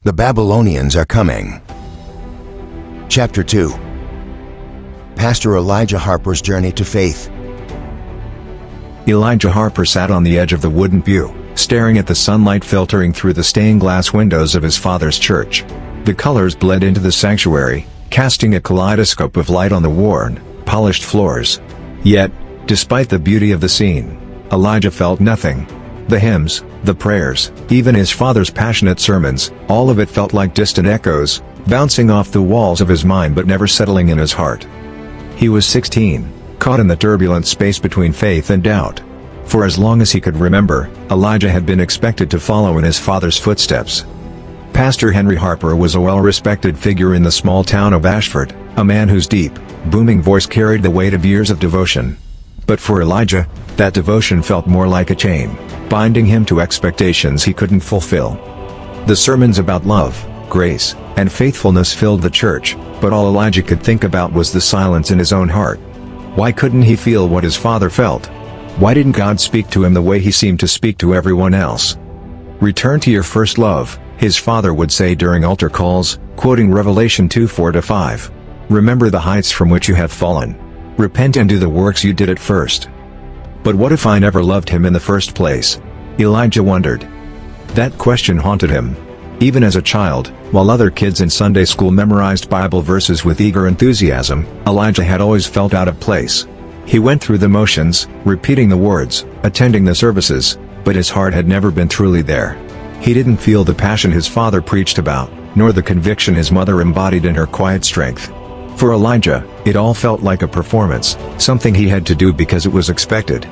The Babylonians Are Coming. Chapter 2. Pastor Elijah Harper's Journey to Faith. Elijah Harper sat on the edge of the wooden pew, staring at the sunlight filtering through the stained glass windows of his father's church. The colors bled into the sanctuary, casting a kaleidoscope of light on the worn, polished floors. Yet, despite the beauty of the scene, Elijah felt nothing. The hymns, the prayers, even his father's passionate sermons, all of it felt like distant echoes, bouncing off the walls of his mind but never settling in his heart. He was 16, caught in the turbulent space between faith and doubt. For as long as he could remember, Elijah had been expected to follow in his father's footsteps. Pastor Henry Harper was a well-respected figure in the small town of Ashford, a man whose deep, booming voice carried the weight of years of devotion. But for Elijah, that devotion felt more like a chain, binding him to expectations he couldn't fulfill. The sermons about love, grace, and faithfulness filled the church, but all Elijah could think about was the silence in his own heart. Why couldn't he feel what his father felt? Why didn't God speak to him the way he seemed to speak to everyone else? "Return to your first love," his father would say during altar calls, quoting Revelation 2:4-5. "Remember the heights from which you have fallen. Repent and do the works you did at first." But what if I never loved him in the first place? Elijah wondered. That question haunted him. Even as a child, while other kids in Sunday school memorized Bible verses with eager enthusiasm, Elijah had always felt out of place. He went through the motions, repeating the words, attending the services, but his heart had never been truly there. He didn't feel the passion his father preached about, nor the conviction his mother embodied in her quiet strength. For Elijah, it all felt like a performance, something he had to do because it was expected.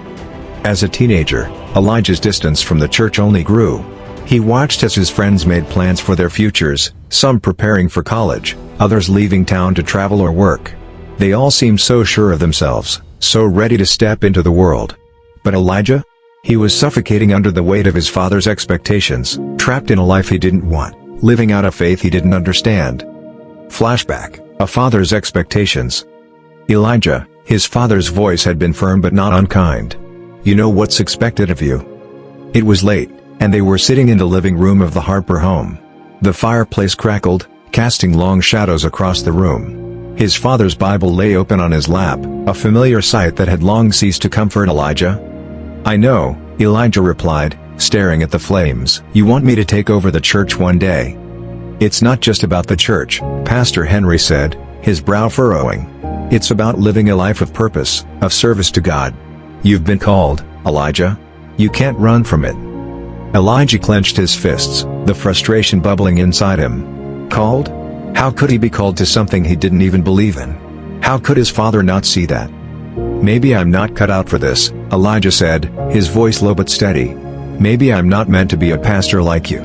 As a teenager, Elijah's distance from the church only grew. He watched as his friends made plans for their futures, some preparing for college, others leaving town to travel or work. They all seemed so sure of themselves, so ready to step into the world. But Elijah? He was suffocating under the weight of his father's expectations, trapped in a life he didn't want, living out a faith he didn't understand. Flashback. A father's expectations. Elijah, his father's voice had been firm but not unkind. "You know what's expected of you." It was late, and they were sitting in the living room of the Harper home. The fireplace crackled, casting long shadows across the room. His father's Bible lay open on his lap, a familiar sight that had long ceased to comfort Elijah. "I know," Elijah replied, staring at the flames. "You want me to take over the church one day." "It's not just about the church," Pastor Henry said, his brow furrowing. "It's about living a life of purpose, of service to God. You've been called, Elijah. You can't run from it." Elijah clenched his fists, the frustration bubbling inside him. Called? How could he be called to something he didn't even believe in? How could his father not see that? "Maybe I'm not cut out for this," Elijah said, his voice low but steady. "Maybe I'm not meant to be a pastor like you."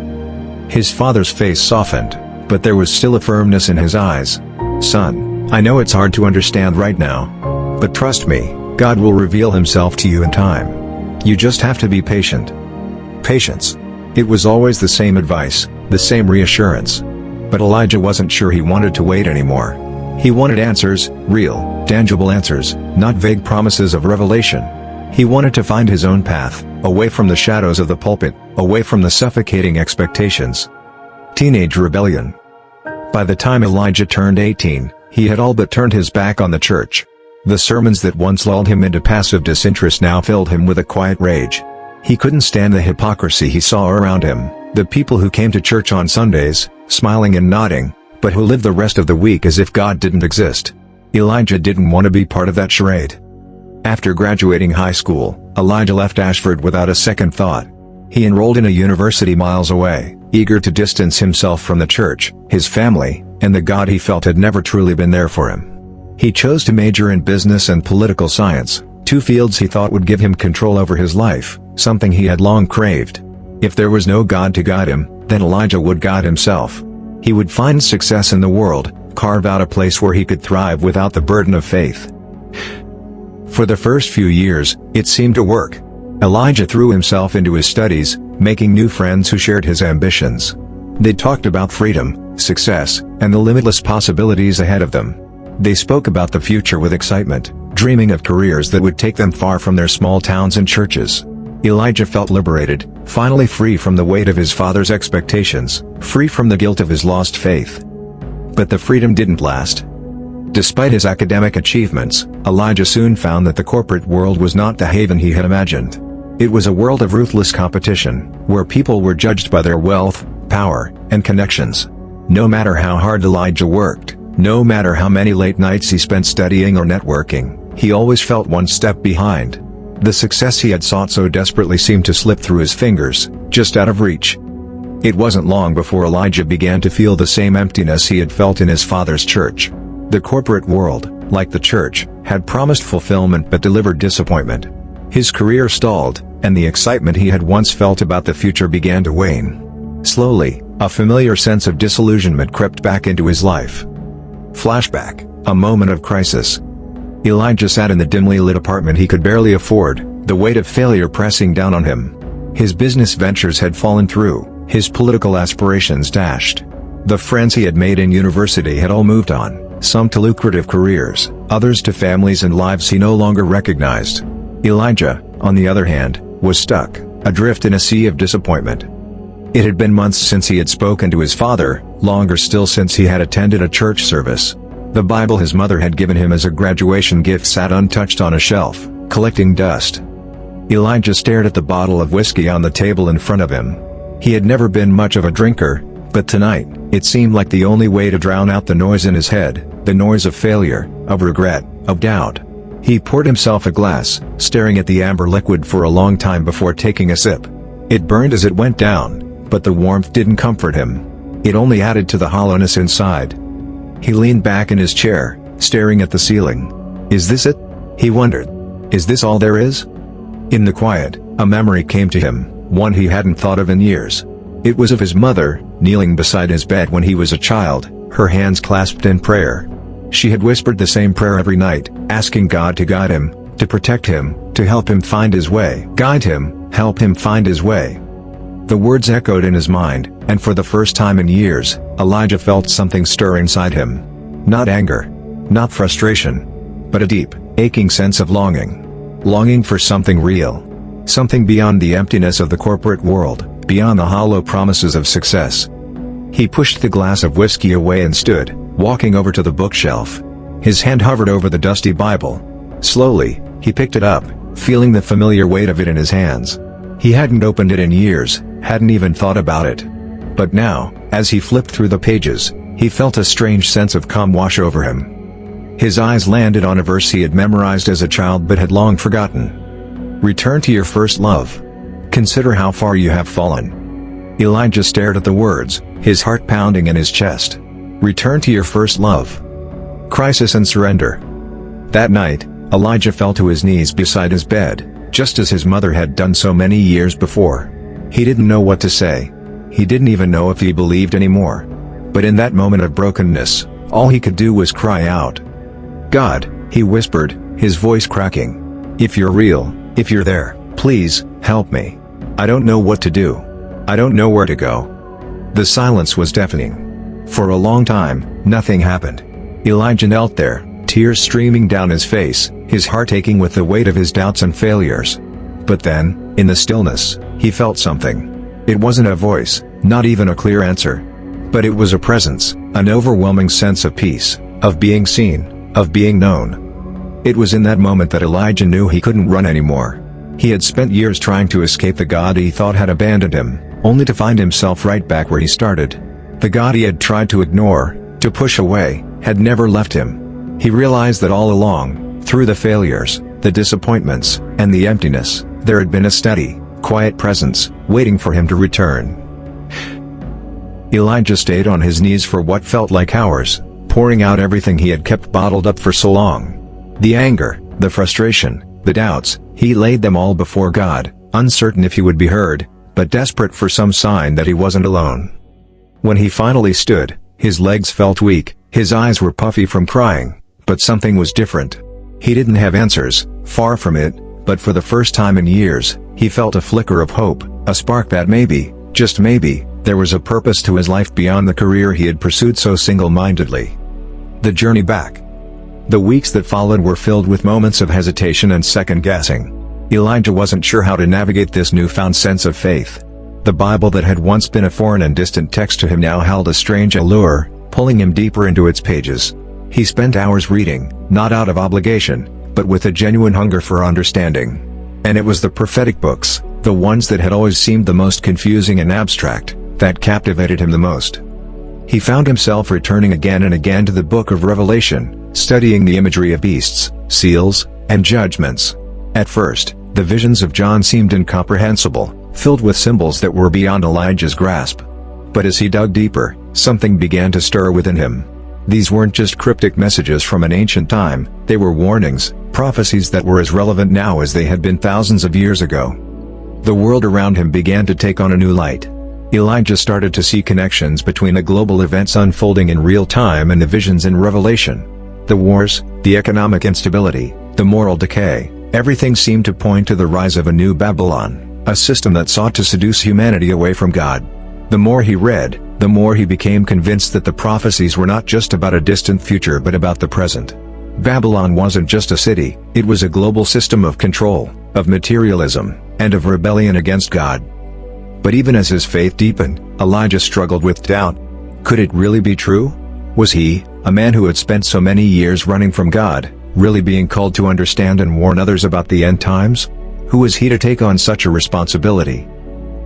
His father's face softened, but there was still a firmness in his eyes. "Son, I know it's hard to understand right now. But trust me, God will reveal himself to you in time. You just have to be patient." Patience. It was always the same advice, the same reassurance. But Elijah wasn't sure he wanted to wait anymore. He wanted answers, real, tangible answers, not vague promises of revelation. He wanted to find his own path, away from the shadows of the pulpit, away from the suffocating expectations. Teenage rebellion. By the time Elijah turned 18, he had all but turned his back on the church. The sermons that once lulled him into passive disinterest now filled him with a quiet rage. He couldn't stand the hypocrisy he saw around him, the people who came to church on Sundays, smiling and nodding, but who lived the rest of the week as if God didn't exist. Elijah didn't want to be part of that charade. After graduating high school, Elijah left Ashford without a second thought. He enrolled in a university miles away, eager to distance himself from the church, his family, and the God he felt had never truly been there for him. He chose to major in business and political science, two fields he thought would give him control over his life, something he had long craved. If there was no God to guide him, then Elijah would guide himself. He would find success in the world, carve out a place where he could thrive without the burden of faith. For the first few years, it seemed to work. Elijah threw himself into his studies, making new friends who shared his ambitions. They talked about freedom, success, and the limitless possibilities ahead of them. They spoke about the future with excitement, dreaming of careers that would take them far from their small towns and churches. Elijah felt liberated, finally free from the weight of his father's expectations, free from the guilt of his lost faith. But the freedom didn't last. Despite his academic achievements, Elijah soon found that the corporate world was not the haven he had imagined. It was a world of ruthless competition, where people were judged by their wealth, power, and connections. No matter how hard Elijah worked, no matter how many late nights he spent studying or networking, he always felt one step behind. The success he had sought so desperately seemed to slip through his fingers, just out of reach. It wasn't long before Elijah began to feel the same emptiness he had felt in his father's church. The corporate world, like the church, had promised fulfillment but delivered disappointment. His career stalled, and the excitement he had once felt about the future began to wane. Slowly, a familiar sense of disillusionment crept back into his life. Flashback, a moment of crisis. Elijah sat in the dimly lit apartment he could barely afford, the weight of failure pressing down on him. His business ventures had fallen through, his political aspirations dashed. The friends he had made in university had all moved on, some to lucrative careers, others to families and lives he no longer recognized. Elijah, on the other hand, was stuck, adrift in a sea of disappointment. It had been months since he had spoken to his father, longer still since he had attended a church service. The Bible his mother had given him as a graduation gift sat untouched on a shelf, collecting dust. Elijah stared at the bottle of whiskey on the table in front of him. He had never been much of a drinker, but tonight, it seemed like the only way to drown out the noise in his head, the noise of failure, of regret, of doubt. He poured himself a glass, staring at the amber liquid for a long time before taking a sip. It burned as it went down, but the warmth didn't comfort him. It only added to the hollowness inside. He leaned back in his chair, staring at the ceiling. Is this it? He wondered. Is this all there is? In the quiet, a memory came to him, one he hadn't thought of in years. It was of his mother, kneeling beside his bed when he was a child, her hands clasped in prayer. She had whispered the same prayer every night, asking God to guide him, to protect him, to help him find his way. Guide him, help him find his way. The words echoed in his mind, and for the first time in years, Elijah felt something stir inside him. Not anger. Not frustration. But a deep, aching sense of longing. Longing for something real. Something beyond the emptiness of the corporate world, beyond the hollow promises of success. He pushed the glass of whiskey away and stood, walking over to the bookshelf. His hand hovered over the dusty Bible. Slowly, he picked it up, feeling the familiar weight of it in his hands. He hadn't opened it in years, hadn't even thought about it. But now, as he flipped through the pages, he felt a strange sense of calm wash over him. His eyes landed on a verse he had memorized as a child but had long forgotten. Return to your first love. Consider how far you have fallen. Elijah stared at the words, his heart pounding in his chest. Return to your first love. Crisis and surrender. That night, Elijah fell to his knees beside his bed, just as his mother had done so many years before. He didn't know what to say. He didn't even know if he believed anymore. But in that moment of brokenness, all he could do was cry out. God, he whispered, his voice cracking. If you're real, if you're there, please, help me. I don't know what to do. I don't know where to go. The silence was deafening. For a long time, nothing happened. Elijah knelt there, tears streaming down his face, his heart aching with the weight of his doubts and failures. But then, in the stillness, he felt something. It wasn't a voice, not even a clear answer. But it was a presence, an overwhelming sense of peace, of being seen, of being known. It was in that moment that Elijah knew he couldn't run anymore. He had spent years trying to escape the God he thought had abandoned him, only to find himself right back where he started. The God he had tried to ignore, to push away, had never left him. He realized that all along, through the failures, the disappointments, and the emptiness, there had been a steady, quiet presence, waiting for him to return. Elijah stayed on his knees for what felt like hours, pouring out everything he had kept bottled up for so long. The anger, the frustration, the doubts, he laid them all before God, uncertain if he would be heard, but desperate for some sign that he wasn't alone. When he finally stood, his legs felt weak, his eyes were puffy from crying, but something was different. He didn't have answers, far from it, but for the first time in years, he felt a flicker of hope, a spark that maybe, just maybe, there was a purpose to his life beyond the career he had pursued so single-mindedly. The journey back. The weeks that followed were filled with moments of hesitation and second-guessing. Elijah wasn't sure how to navigate this newfound sense of faith. The Bible that had once been a foreign and distant text to him now held a strange allure, pulling him deeper into its pages. He spent hours reading, not out of obligation, but with a genuine hunger for understanding. And it was the prophetic books, the ones that had always seemed the most confusing and abstract, that captivated him the most. He found himself returning again and again to the book of Revelation, studying the imagery of beasts, seals, and judgments. At first, the visions of John seemed incomprehensible, filled with symbols that were beyond Elijah's grasp. But as he dug deeper, something began to stir within him. These weren't just cryptic messages from an ancient time, they were warnings, prophecies that were as relevant now as they had been thousands of years ago. The world around him began to take on a new light. Elijah started to see connections between the global events unfolding in real time and the visions in Revelation. The wars, the economic instability, the moral decay, everything seemed to point to the rise of a new Babylon, a system that sought to seduce humanity away from God. The more he read, the more he became convinced that the prophecies were not just about a distant future but about the present. Babylon wasn't just a city, it was a global system of control, of materialism, and of rebellion against God. But even as his faith deepened, Elijah struggled with doubt. Could it really be true? Was he, a man who had spent so many years running from God, really being called to understand and warn others about the end times? Who was he to take on such a responsibility?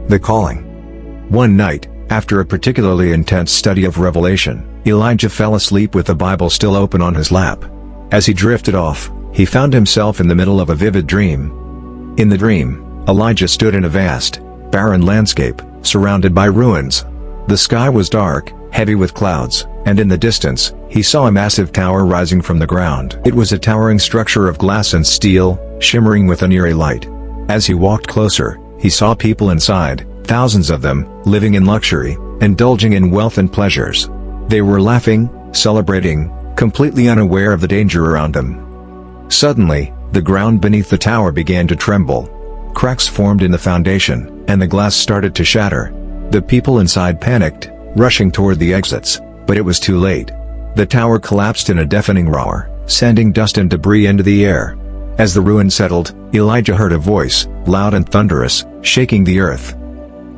The calling. One night, after a particularly intense study of Revelation, Elijah fell asleep with the Bible still open on his lap. As he drifted off, he found himself in the middle of a vivid dream. In the dream, Elijah stood in a vast, barren landscape, surrounded by ruins. The sky was dark, heavy with clouds, and in the distance, he saw a massive tower rising from the ground. It was a towering structure of glass and steel, shimmering with an eerie light. As he walked closer, he saw people inside, thousands of them, living in luxury, indulging in wealth and pleasures. They were laughing, celebrating, completely unaware of the danger around them. Suddenly, the ground beneath the tower began to tremble. Cracks formed in the foundation, and the glass started to shatter. The people inside panicked, rushing toward the exits, but it was too late. The tower collapsed in a deafening roar, sending dust and debris into the air. As the ruin settled, Elijah heard a voice, loud and thunderous, shaking the earth.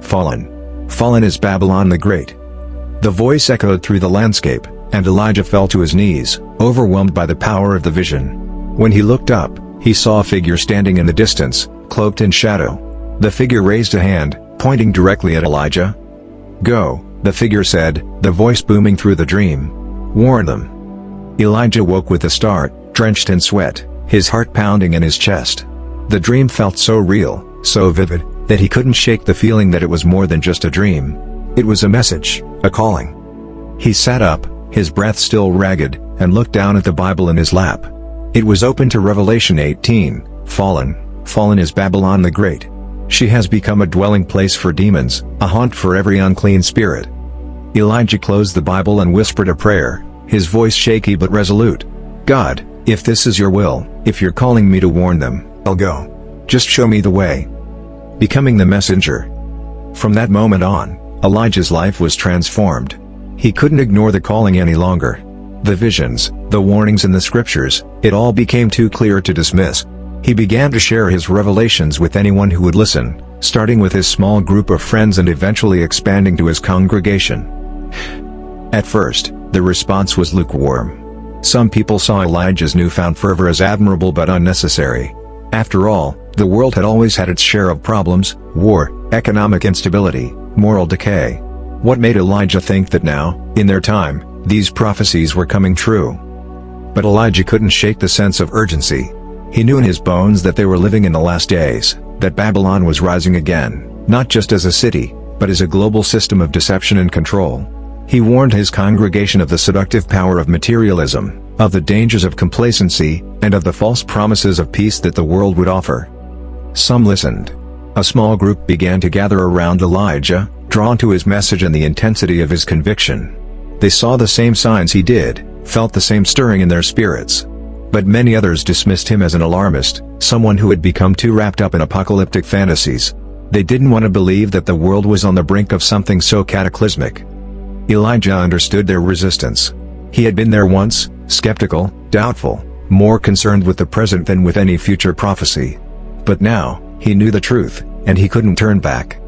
"Fallen. Fallen is Babylon the Great." The voice echoed through the landscape, and Elijah fell to his knees, overwhelmed by the power of the vision. When he looked up, he saw a figure standing in the distance, cloaked in shadow. The figure raised a hand, pointing directly at Elijah. "Go," the figure said, the voice booming through the dream. "Warn them." Elijah woke with a start, drenched in sweat, his heart pounding in his chest. The dream felt so real, so vivid, that he couldn't shake the feeling that it was more than just a dream. It was a message, a calling. He sat up, his breath still ragged, and looked down at the Bible in his lap. It was open to Revelation 18, "Fallen. Fallen is Babylon the Great. She has become a dwelling place for demons, a haunt for every unclean spirit." Elijah closed the Bible and whispered a prayer, his voice shaky but resolute. "God, if this is your will, if you're calling me to warn them, I'll go. Just show me the way." Becoming the messenger. From that moment on, Elijah's life was transformed. He couldn't ignore the calling any longer. The visions, the warnings in the scriptures, it all became too clear to dismiss. He began to share his revelations with anyone who would listen, starting with his small group of friends and eventually expanding to his congregation. At first, the response was lukewarm. Some people saw Elijah's newfound fervor as admirable but unnecessary. After all, the world had always had its share of problems: war, economic instability, moral decay. What made Elijah think that now, in their time, these prophecies were coming true? But Elijah couldn't shake the sense of urgency. He knew in his bones that they were living in the last days, that Babylon was rising again, not just as a city, but as a global system of deception and control. He warned his congregation of the seductive power of materialism, of the dangers of complacency, and of the false promises of peace that the world would offer. Some listened. A small group began to gather around Elijah, drawn to his message and the intensity of his conviction. They saw the same signs he did, felt the same stirring in their spirits. But many others dismissed him as an alarmist, someone who had become too wrapped up in apocalyptic fantasies. They didn't want to believe that the world was on the brink of something so cataclysmic. Elijah understood their resistance. He had been there once, skeptical, doubtful, more concerned with the present than with any future prophecy. But now, he knew the truth, and he couldn't turn back.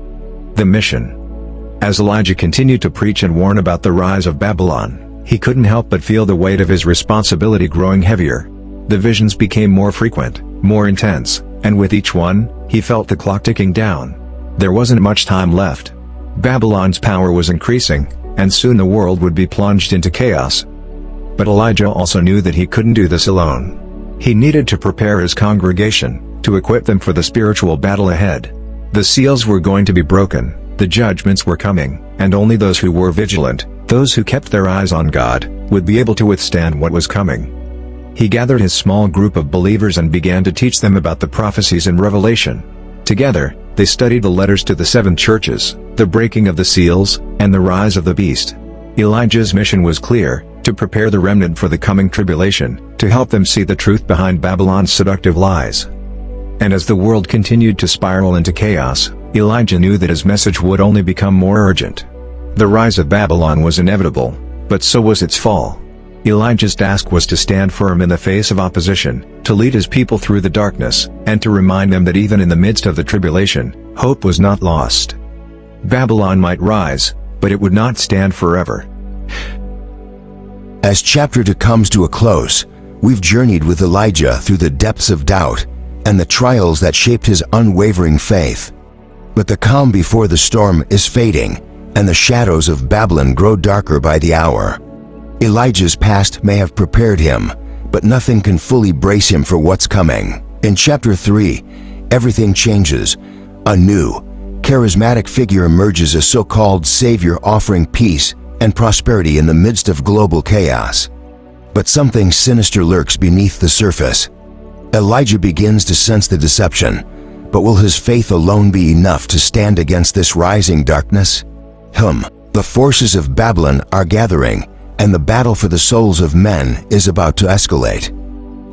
The mission. As Elijah continued to preach and warn about the rise of Babylon, he couldn't help but feel the weight of his responsibility growing heavier. The visions became more frequent, more intense, and with each one, he felt the clock ticking down. There wasn't much time left. Babylon's power was increasing, and soon the world would be plunged into chaos. But Elijah also knew that he couldn't do this alone. He needed to prepare his congregation, to equip them for the spiritual battle ahead. The seals were going to be broken, the judgments were coming, and only those who were vigilant, those who kept their eyes on God, would be able to withstand what was coming. He gathered his small group of believers and began to teach them about the prophecies in Revelation. Together, they studied the letters to the 7 churches, the breaking of the seals, and the rise of the beast. Elijah's mission was clear: to prepare the remnant for the coming tribulation, to help them see the truth behind Babylon's seductive lies. And as the world continued to spiral into chaos, Elijah knew that his message would only become more urgent. The rise of Babylon was inevitable, but so was its fall. Elijah's task was to stand firm in the face of opposition, to lead his people through the darkness, and to remind them that even in the midst of the tribulation, hope was not lost. Babylon might rise, but it would not stand forever. As chapter 2 comes to a close, we've journeyed with Elijah through the depths of doubt and the trials that shaped his unwavering faith. But the calm before the storm is fading, and the shadows of Babylon grow darker by the hour. Elijah's past may have prepared him, but nothing can fully brace him for what's coming. In chapter 3, everything changes. A new, charismatic figure emerges, a so-called savior offering peace and prosperity in the midst of global chaos. But something sinister lurks beneath the surface. Elijah begins to sense the deception, but will his faith alone be enough to stand against this rising darkness? The forces of Babylon are gathering, and the battle for the souls of men is about to escalate.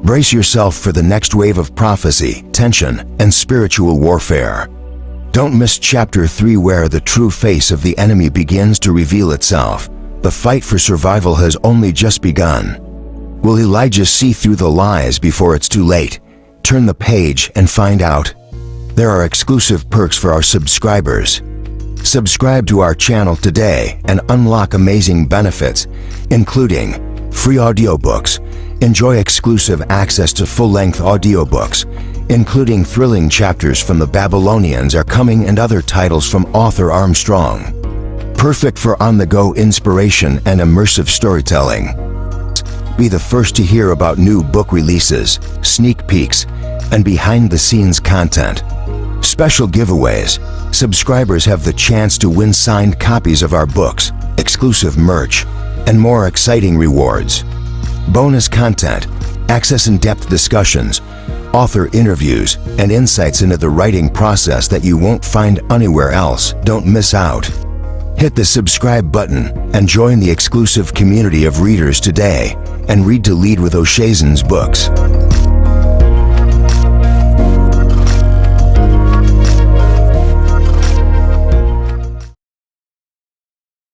Brace yourself for the next wave of prophecy, tension, and spiritual warfare. Don't miss chapter 3, where the true face of the enemy begins to reveal itself. The fight for survival has only just begun. Will Elijah see through the lies before it's too late? Turn the page and find out. There are exclusive perks for our subscribers. Subscribe to our channel today and unlock amazing benefits, including free audiobooks. Enjoy exclusive access to full-length audiobooks, including thrilling chapters from The Babylonians Are Coming and other titles from author Armstrong. Perfect for on-the-go inspiration and immersive storytelling. Be the first to hear about new book releases, sneak peeks, and behind-the-scenes content. Special giveaways. Subscribers have the chance to win signed copies of our books, exclusive merch, and more exciting rewards. Bonus content, access in-depth discussions, author interviews, and insights into the writing process that you won't find anywhere else. Don't miss out. Hit the subscribe button and join the exclusive community of readers today, and read to lead with O'Shazen's books.